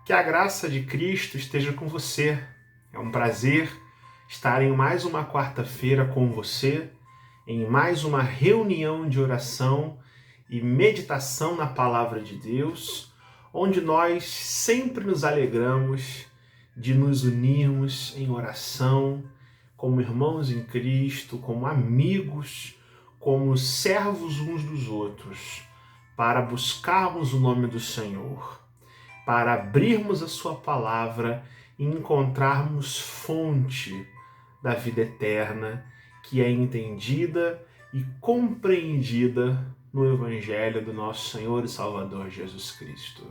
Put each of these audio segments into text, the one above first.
Que a graça de Cristo esteja com você. É um prazer estar em mais uma quarta-feira com você, em mais uma reunião de oração e meditação na Palavra de Deus, onde nós sempre nos alegramos de nos unirmos em oração, como irmãos em Cristo, como amigos, como servos uns dos outros, para buscarmos o nome do Senhor, para abrirmos a sua palavra e encontrarmos fonte da vida eterna que é entendida e compreendida no Evangelho do nosso Senhor e Salvador Jesus Cristo.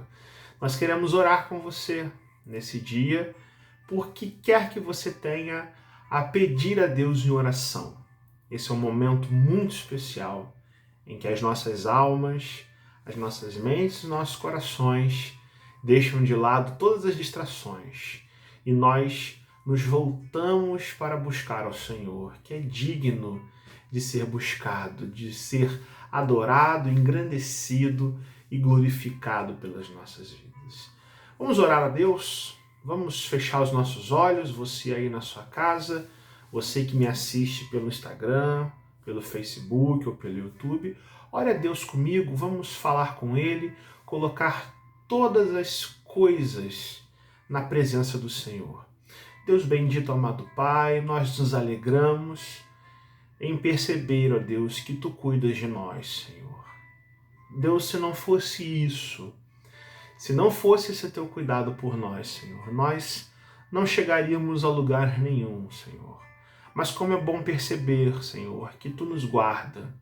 Nós queremos orar com você nesse dia, por que quer que você tenha a pedir a Deus em oração. Esse é um momento muito especial em que as nossas almas, as nossas mentes e nossos corações deixam de lado todas as distrações e nós nos voltamos para buscar ao Senhor, que é digno de ser buscado, de ser adorado, engrandecido e glorificado pelas nossas vidas. Vamos orar a Deus? Vamos fechar os nossos olhos, você aí na sua casa, você que me assiste pelo Instagram, pelo Facebook ou pelo YouTube. Ore a Deus comigo, vamos falar com Ele, colocar todas as coisas na presença do Senhor. Deus bendito, amado Pai, nós nos alegramos em perceber, ó Deus, que Tu cuidas de nós, Senhor. Deus, se não fosse isso, se não fosse esse Teu cuidado por nós, Senhor, nós não chegaríamos a lugar nenhum, Senhor. Mas como é bom perceber, Senhor, que Tu nos guarda,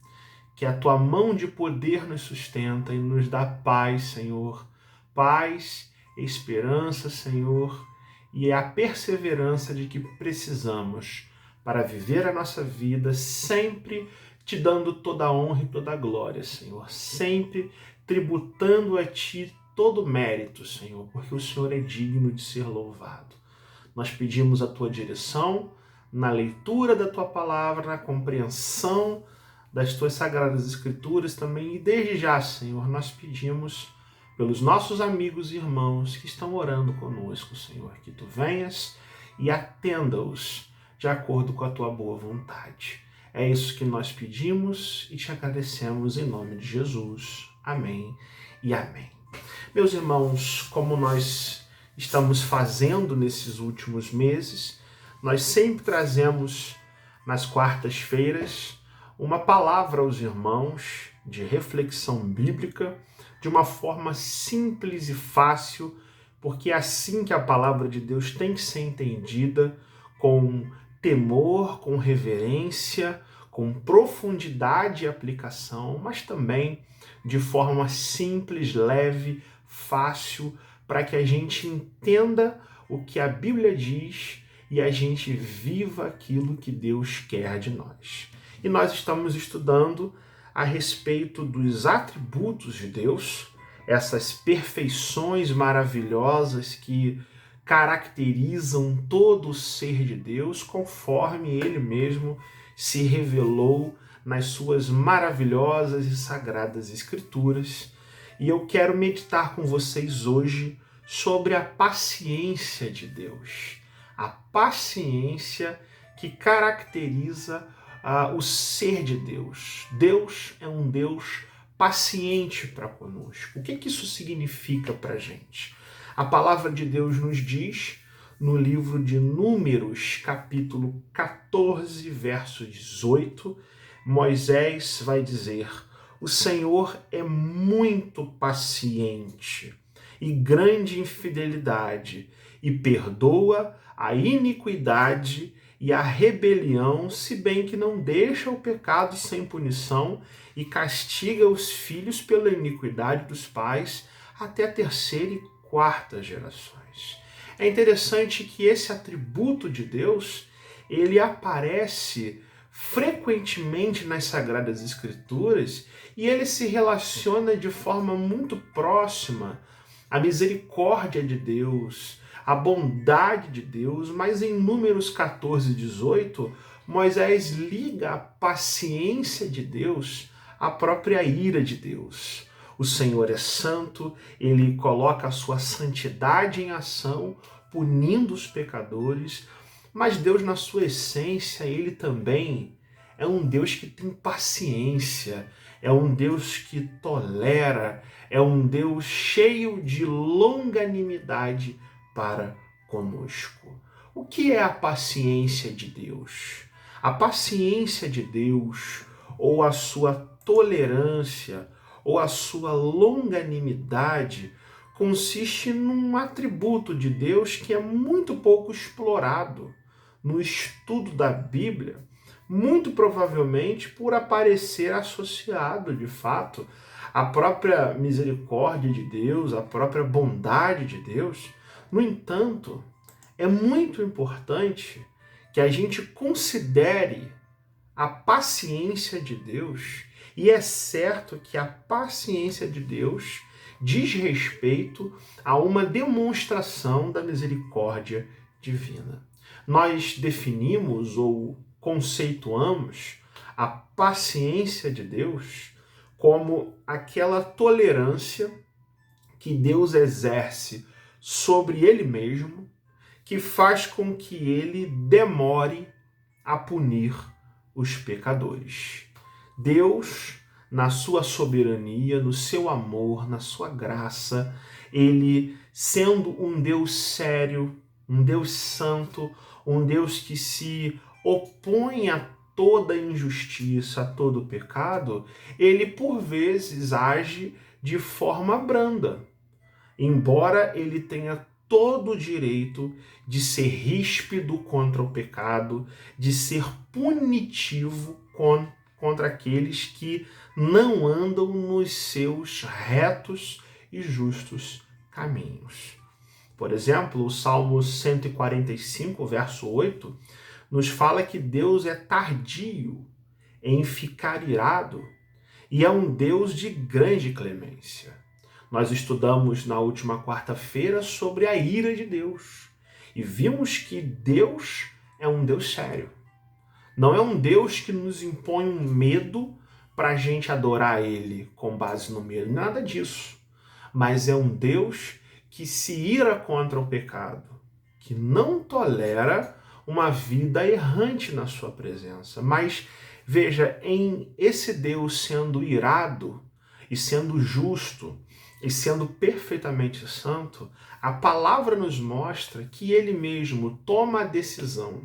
que a Tua mão de poder nos sustenta e nos dá paz, Senhor. Paz, esperança, Senhor, e a perseverança de que precisamos para viver a nossa vida sempre Te dando toda a honra e toda a glória, Senhor. Sempre tributando a Ti todo o mérito, Senhor, porque o Senhor é digno de ser louvado. Nós pedimos a Tua direção na leitura da Tua palavra, na compreensão das Tuas sagradas Escrituras também, e desde já, Senhor, nós pedimos pelos nossos amigos e irmãos que estão orando conosco, Senhor, que Tu venhas e atenda-os de acordo com a Tua boa vontade. É isso que nós pedimos e Te agradecemos em nome de Jesus. Amém e amém. Meus irmãos, como nós estamos fazendo nesses últimos meses, nós sempre trazemos nas quartas-feiras uma palavra aos irmãos de reflexão bíblica, de uma forma simples e fácil, porque é assim que a palavra de Deus tem que ser entendida, com temor, com reverência, com profundidade e aplicação, mas também de forma simples, leve, fácil, para que a gente entenda o que a Bíblia diz e a gente viva aquilo que Deus quer de nós. E nós estamos estudando a respeito dos atributos de Deus, essas perfeições maravilhosas que caracterizam todo o ser de Deus, conforme Ele mesmo se revelou nas suas maravilhosas e sagradas Escrituras. E eu quero meditar com vocês hoje sobre a paciência de Deus. A paciência que caracteriza o ser de Deus. Deus é um Deus paciente para conosco. O que isso significa para a gente? A palavra de Deus nos diz, no livro de Números, capítulo 14, verso 18, Moisés vai dizer: o Senhor é muito paciente e grande em fidelidade, e perdoa a iniquidade e a rebelião, se bem que não deixa o pecado sem punição e castiga os filhos pela iniquidade dos pais até a terceira e quarta gerações. É interessante que esse atributo de Deus, ele aparece frequentemente nas Sagradas Escrituras e ele se relaciona de forma muito próxima à misericórdia de Deus, a bondade de Deus, mas em Números 14, 18, Moisés liga a paciência de Deus à própria ira de Deus. O Senhor é santo, ele coloca a sua santidade em ação, punindo os pecadores, mas Deus, na sua essência, ele também é um Deus que tem paciência, é um Deus que tolera, é um Deus cheio de longanimidade para conosco. O que é a paciência de Deus? A paciência de Deus, ou a sua tolerância, ou a sua longanimidade, consiste num atributo de Deus que é muito pouco explorado no estudo da Bíblia, muito provavelmente por aparecer associado, de fato, à própria misericórdia de Deus, à própria bondade de Deus. No entanto, é muito importante que a gente considere a paciência de Deus, e é certo que a paciência de Deus diz respeito a uma demonstração da misericórdia divina. Nós definimos ou conceituamos a paciência de Deus como aquela tolerância que Deus exerce sobre ele mesmo, que faz com que ele demore a punir os pecadores. Deus, na sua soberania, no seu amor, na sua graça, ele, sendo um Deus sério, um Deus santo, um Deus que se opõe a toda injustiça, a todo pecado, ele por vezes age de forma branda, embora ele tenha todo o direito de ser ríspido contra o pecado, de ser punitivo contra aqueles que não andam nos seus retos e justos caminhos. Por exemplo, o Salmo 145, verso 8, nos fala que Deus é tardio em ficar irado e é um Deus de grande clemência. Nós estudamos na última quarta-feira sobre a ira de Deus e vimos que Deus é um Deus sério. Não é um Deus que nos impõe um medo para a gente adorar Ele com base no medo, nada disso. Mas é um Deus que se ira contra o pecado, que não tolera uma vida errante na sua presença. Mas veja, em esse Deus sendo irado e sendo justo, e sendo perfeitamente santo, a palavra nos mostra que ele mesmo toma a decisão,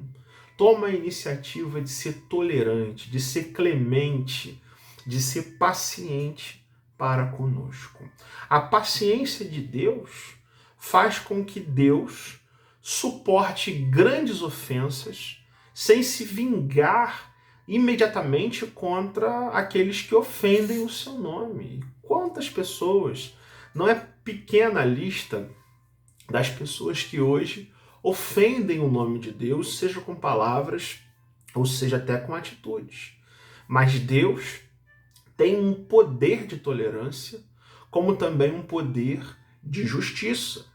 toma a iniciativa de ser tolerante, de ser clemente, de ser paciente para conosco. A paciência de Deus faz com que Deus suporte grandes ofensas sem se vingar imediatamente contra aqueles que ofendem o seu nome. Quantas pessoas, não é pequena a lista das pessoas que hoje ofendem o nome de Deus, seja com palavras ou seja até com atitudes. Mas Deus tem um poder de tolerância, como também um poder de justiça.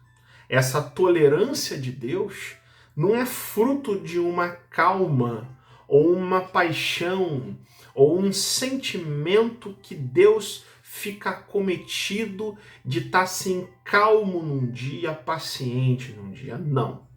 Essa tolerância de Deus não é fruto de uma calma ou uma paixão ou um sentimento que Deus fica acometido de estar assim calmo num dia, paciente num dia. Não.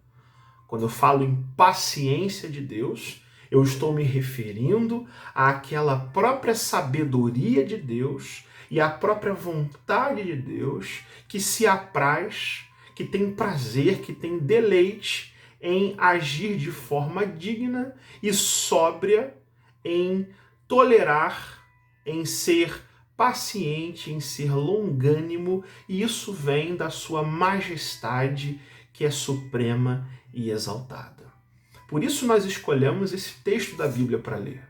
Quando eu falo em paciência de Deus, eu estou me referindo àquela própria sabedoria de Deus e à própria vontade de Deus que se apraz, que tem prazer, que tem deleite em agir de forma digna e sóbria, em tolerar, em ser paciente, em ser longânimo, e isso vem da sua majestade, que é suprema e exaltada. Por isso nós escolhemos esse texto da Bíblia para ler.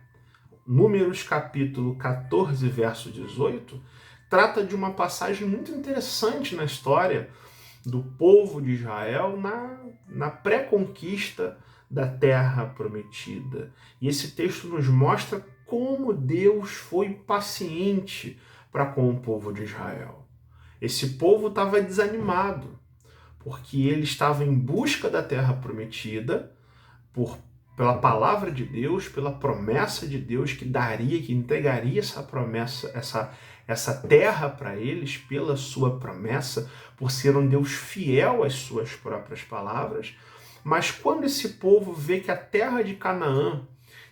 Números capítulo 14, verso 18, trata de uma passagem muito interessante na história do povo de Israel na pré-conquista da terra prometida. E esse texto nos mostra como Deus foi paciente para com o povo de Israel. Esse povo estava desanimado, porque ele estava em busca da terra prometida, pela palavra de Deus, pela promessa de Deus que daria, que entregaria essa promessa, essa terra para eles pela sua promessa, por ser um Deus fiel às suas próprias palavras. Mas quando esse povo vê que a terra de Canaã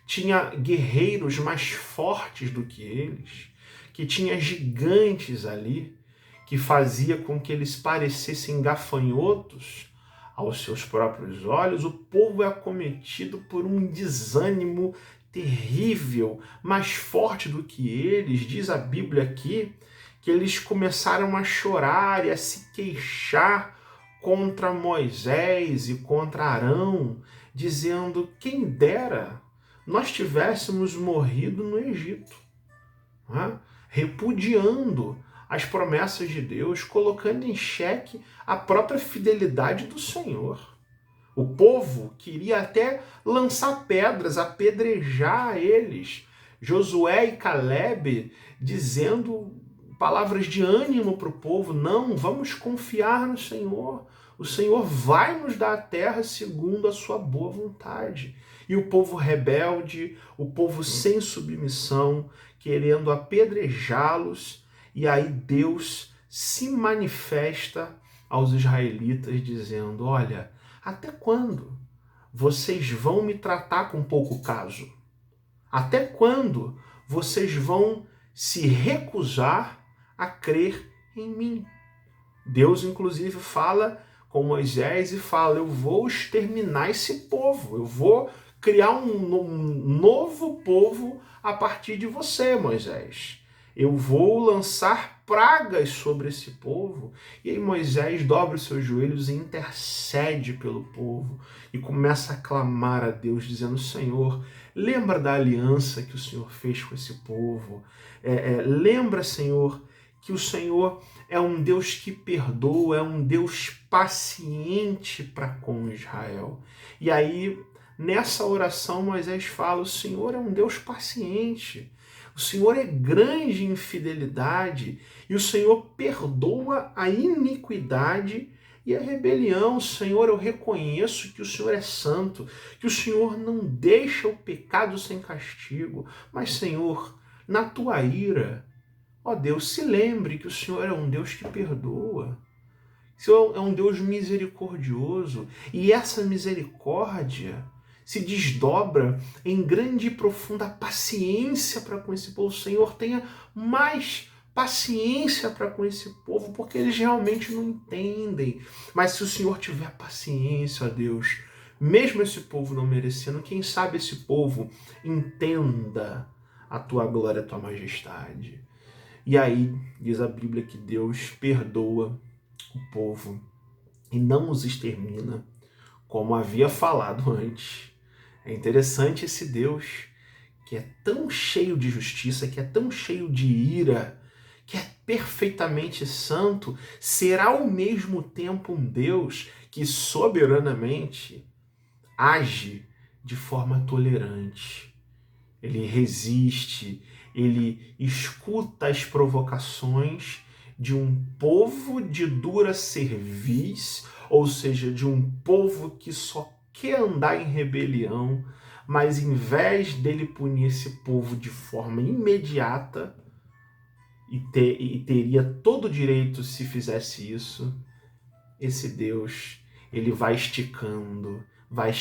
tinha guerreiros mais fortes do que eles, que tinha gigantes ali, que fazia com que eles parecessem gafanhotos aos seus próprios olhos, o povo é acometido por um desânimo terrível, mais forte do que eles. Diz a Bíblia aqui que eles começaram a chorar e a se queixar contra Moisés e contra Arão, dizendo: quem dera nós tivéssemos morrido no Egito, né? Repudiando as promessas de Deus, colocando em xeque a própria fidelidade do Senhor. O povo queria até lançar pedras, apedrejar eles. Josué e Caleb dizendo palavras de ânimo para o povo: não, vamos confiar no Senhor. O Senhor vai nos dar a terra segundo a sua boa vontade. E o povo rebelde, o povo sem submissão, querendo apedrejá-los, e aí Deus se manifesta aos israelitas dizendo: olha, até quando vocês vão me tratar com pouco caso? Até quando vocês vão se recusar a crer em mim? Deus, inclusive, fala com Moisés e fala: eu vou exterminar esse povo, eu vou criar um novo povo a partir de você, Moisés. Eu vou lançar pragas sobre esse povo. E aí Moisés dobra os seus joelhos e intercede pelo povo e começa a clamar a Deus, dizendo: Senhor, lembra da aliança que o Senhor fez com esse povo. Lembra, Senhor, que o Senhor é um Deus que perdoa, é um Deus paciente para com Israel. E aí, nessa oração, Moisés fala: o Senhor é um Deus paciente. O Senhor é grande em fidelidade e o Senhor perdoa a iniquidade e a rebelião. Senhor, eu reconheço que o Senhor é santo, que o Senhor não deixa o pecado sem castigo. Mas, Senhor, na tua ira, ó Deus, se lembre que o Senhor é um Deus que perdoa. O Senhor é um Deus misericordioso e essa misericórdia se desdobra em grande e profunda paciência para com esse povo. Senhor, tenha mais paciência para com esse povo, porque eles realmente não entendem. Mas se o Senhor tiver paciência, ó Deus, mesmo esse povo não merecendo, quem sabe esse povo entenda a tua glória, a tua majestade. E aí, diz a Bíblia que Deus perdoa o povo e não os extermina, como havia falado antes. É interessante esse Deus que é tão cheio de justiça, que é tão cheio de ira, que é perfeitamente santo, será ao mesmo tempo um Deus que soberanamente age de forma tolerante. Ele resiste, ele escuta as provocações de um povo de dura cerviz, ou seja, de um povo que só quer andar em rebelião, mas em vez dele punir esse povo de forma imediata, e teria todo o direito se fizesse isso, esse Deus, ele vai esticando, vai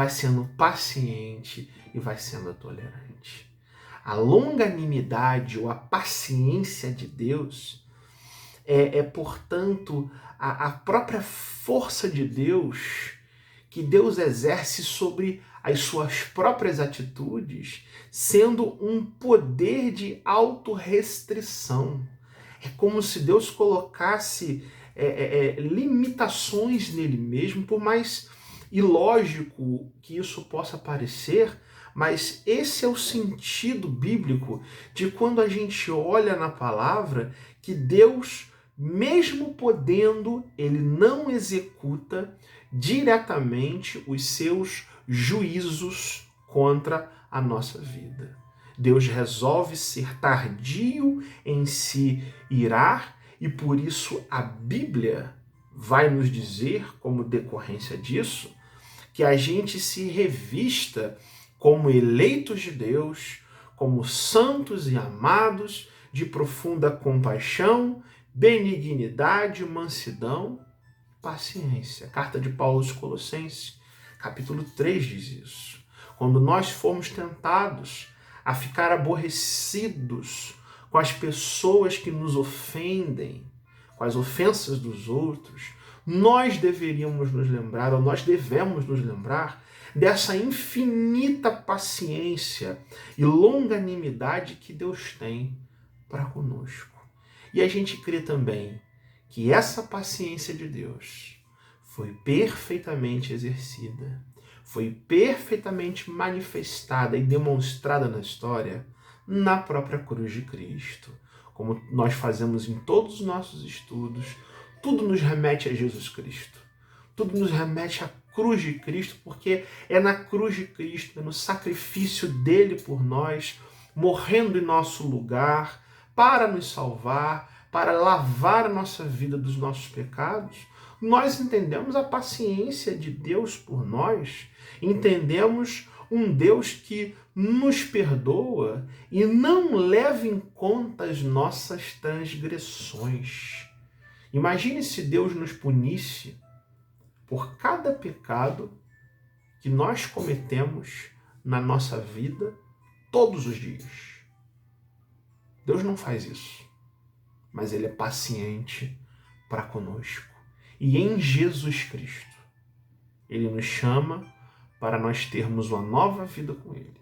sendo paciente e vai sendo tolerante. A longanimidade ou a paciência de Deus portanto, a própria força de Deus que Deus exerce sobre as suas próprias atitudes, sendo um poder de autorrestrição. É como se Deus colocasse limitações nele mesmo, por mais ilógico que isso possa parecer, mas esse é o sentido bíblico de quando a gente olha na palavra que Deus, mesmo podendo, ele não executa diretamente os seus juízos contra a nossa vida. Deus resolve ser tardio em se irar e por isso a Bíblia vai nos dizer, como decorrência disso, que a gente se revista como eleitos de Deus, como santos e amados de profunda compaixão, benignidade, mansidão, paciência. Carta de Paulo aos Colossenses, capítulo 3 diz isso. Quando nós formos tentados a ficar aborrecidos com as pessoas que nos ofendem, com as ofensas dos outros, nós deveríamos nos lembrar, ou nós devemos nos lembrar, dessa infinita paciência e longanimidade que Deus tem para conosco. E a gente crê também que essa paciência de Deus foi perfeitamente exercida, foi perfeitamente manifestada e demonstrada na história na própria cruz de Cristo. Como nós fazemos em todos os nossos estudos, tudo nos remete a Jesus Cristo. Tudo nos remete à cruz de Cristo, porque é na cruz de Cristo, é no sacrifício dele por nós, morrendo em nosso lugar, para nos salvar, para lavar a nossa vida dos nossos pecados, nós entendemos a paciência de Deus por nós, entendemos um Deus que nos perdoa e não leva em conta as nossas transgressões. Imagine se Deus nos punisse por cada pecado que nós cometemos na nossa vida todos os dias. Deus não faz isso, mas Ele é paciente para conosco. E em Jesus Cristo, Ele nos chama para nós termos uma nova vida com Ele.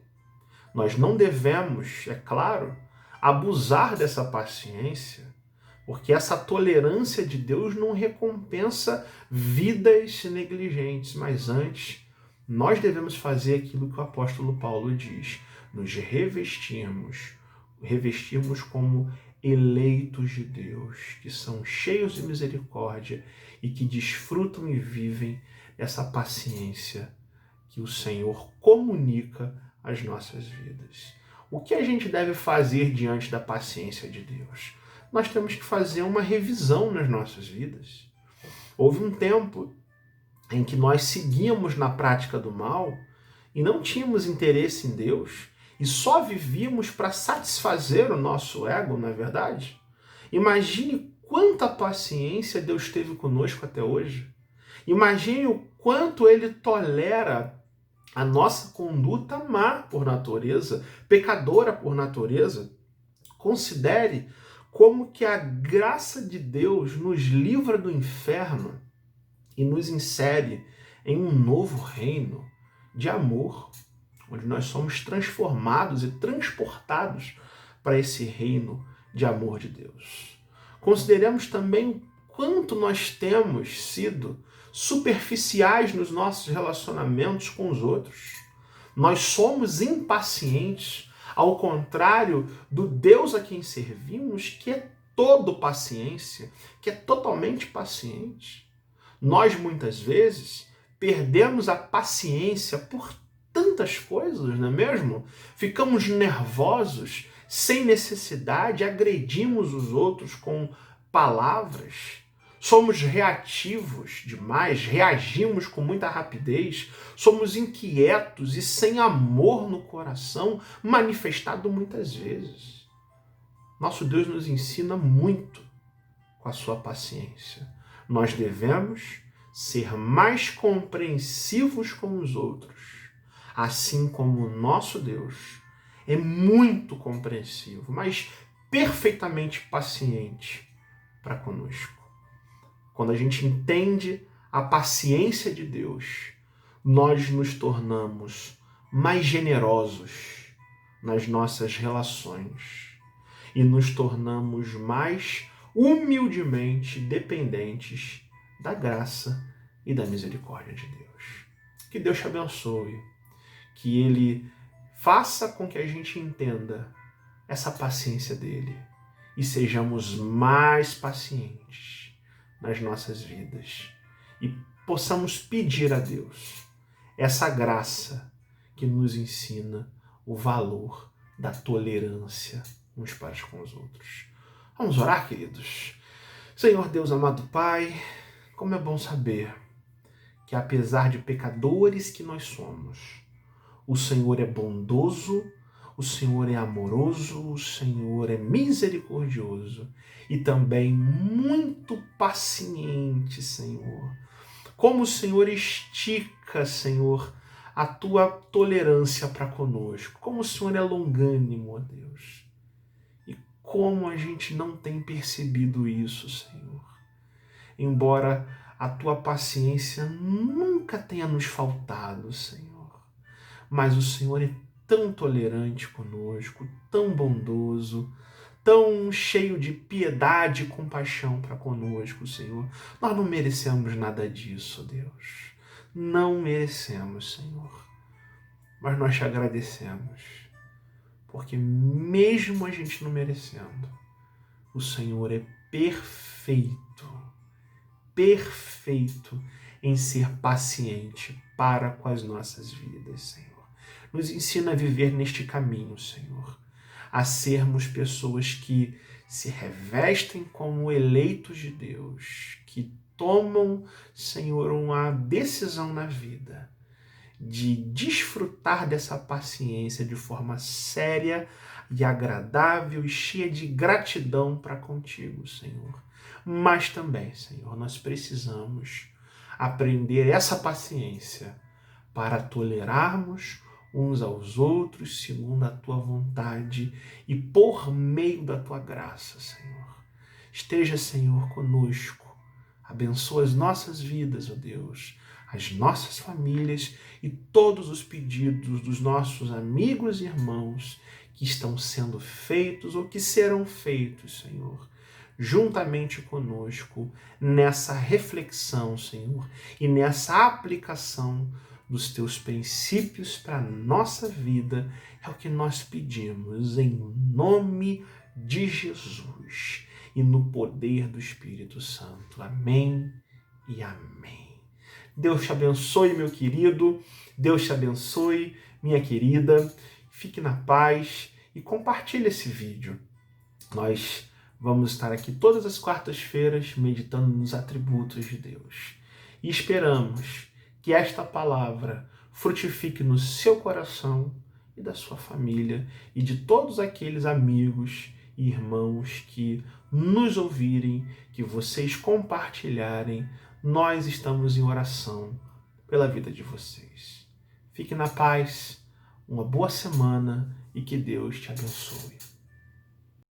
Nós não devemos, é claro, abusar dessa paciência, porque essa tolerância de Deus não recompensa vidas negligentes, mas antes nós devemos fazer aquilo que o apóstolo Paulo diz, nos revestirmos como eleitos de Deus, que são cheios de misericórdia e que desfrutam e vivem essa paciência que o Senhor comunica às nossas vidas. O que a gente deve fazer diante da paciência de Deus? Nós temos que fazer uma revisão nas nossas vidas. Houve um tempo em que nós seguíamos na prática do mal e não tínhamos interesse em Deus e só vivíamos para satisfazer o nosso ego, não é verdade? Imagine quanta paciência Deus teve conosco até hoje. Imagine o quanto Ele tolera a nossa conduta má por natureza, pecadora por natureza. Considere como que a graça de Deus nos livra do inferno e nos insere em um novo reino de amor, onde nós somos transformados e transportados para esse reino de amor de Deus. Consideremos também o quanto nós temos sido superficiais nos nossos relacionamentos com os outros. Nós somos impacientes, ao contrário do Deus a quem servimos, que é todo paciência, que é totalmente paciente. Nós, muitas vezes, perdemos a paciência por tantas coisas, não é mesmo? Ficamos nervosos, sem necessidade, agredimos os outros com palavras. Somos reativos demais, reagimos com muita rapidez, somos inquietos e sem amor no coração, manifestado muitas vezes. Nosso Deus nos ensina muito com a sua paciência. Nós devemos ser mais compreensivos com os outros, assim como o nosso Deus é muito compreensivo, mas perfeitamente paciente para conosco. Quando a gente entende a paciência de Deus, nós nos tornamos mais generosos nas nossas relações e nos tornamos mais humildemente dependentes da graça e da misericórdia de Deus. Que Deus te abençoe, que Ele faça com que a gente entenda essa paciência dele e sejamos mais pacientes nas nossas vidas e possamos pedir a Deus essa graça que nos ensina o valor da tolerância uns para com os outros. Vamos orar, queridos? Senhor Deus amado Pai, como é bom saber que apesar de pecadores que nós somos, o Senhor é bondoso, o O Senhor é amoroso, o Senhor é misericordioso e também muito paciente, Senhor. Como o Senhor estica, Senhor, a tua tolerância para conosco. Como o Senhor é longânimo, ó Deus. E como a gente não tem percebido isso, Senhor. Embora a tua paciência nunca tenha nos faltado, Senhor. Mas o Senhor é tão tolerante conosco, tão bondoso, tão cheio de piedade e compaixão para conosco, Senhor. Nós não merecemos nada disso, Deus. Não merecemos, Senhor. Mas nós te agradecemos, porque mesmo a gente não merecendo, o Senhor é perfeito, perfeito em ser paciente para com as nossas vidas, Senhor. Nos ensina a viver neste caminho, Senhor, a sermos pessoas que se revestem como eleitos de Deus, que tomam, Senhor, uma decisão na vida de desfrutar dessa paciência de forma séria e agradável e cheia de gratidão para contigo, Senhor. Mas também, Senhor, nós precisamos aprender essa paciência para tolerarmos uns aos outros segundo a tua vontade e por meio da tua graça, Senhor. Esteja, Senhor, conosco. Abençoa as nossas vidas, ó Deus, as nossas famílias e todos os pedidos dos nossos amigos e irmãos que estão sendo feitos ou que serão feitos, Senhor, juntamente conosco nessa reflexão, Senhor, e nessa aplicação dos teus princípios para a nossa vida. É o que nós pedimos em nome de Jesus e no poder do Espírito Santo. Amém e amém. Deus te abençoe, meu querido. Deus te abençoe, minha querida. Fique na paz e compartilhe esse vídeo. Nós vamos estar aqui todas as quartas-feiras meditando nos atributos de Deus. E esperamos que esta palavra frutifique no seu coração e da sua família e de todos aqueles amigos e irmãos que nos ouvirem, que vocês compartilharem. Nós estamos em oração pela vida de vocês. Fique na paz, uma boa semana e que Deus te abençoe.